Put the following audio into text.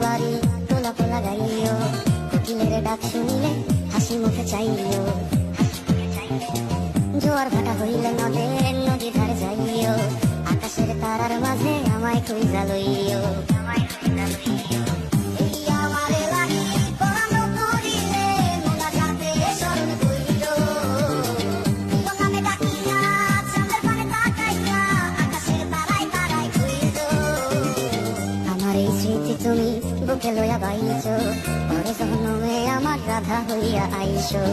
বাড়ি পোলা পোলা গাইও, কোকিলের ডাক শুনিলে হাসি মুখে চাইও, জোয়ার ভাটা হইলে নদী ধারে যাইও, আকাশের তারার মাঝে আমায় খুঁজা লইও। আমার এই স্মৃতি তুমি বুকে লইয়া বাইছো, পরে জন্মে আমার রাধা হইয়া আইসো।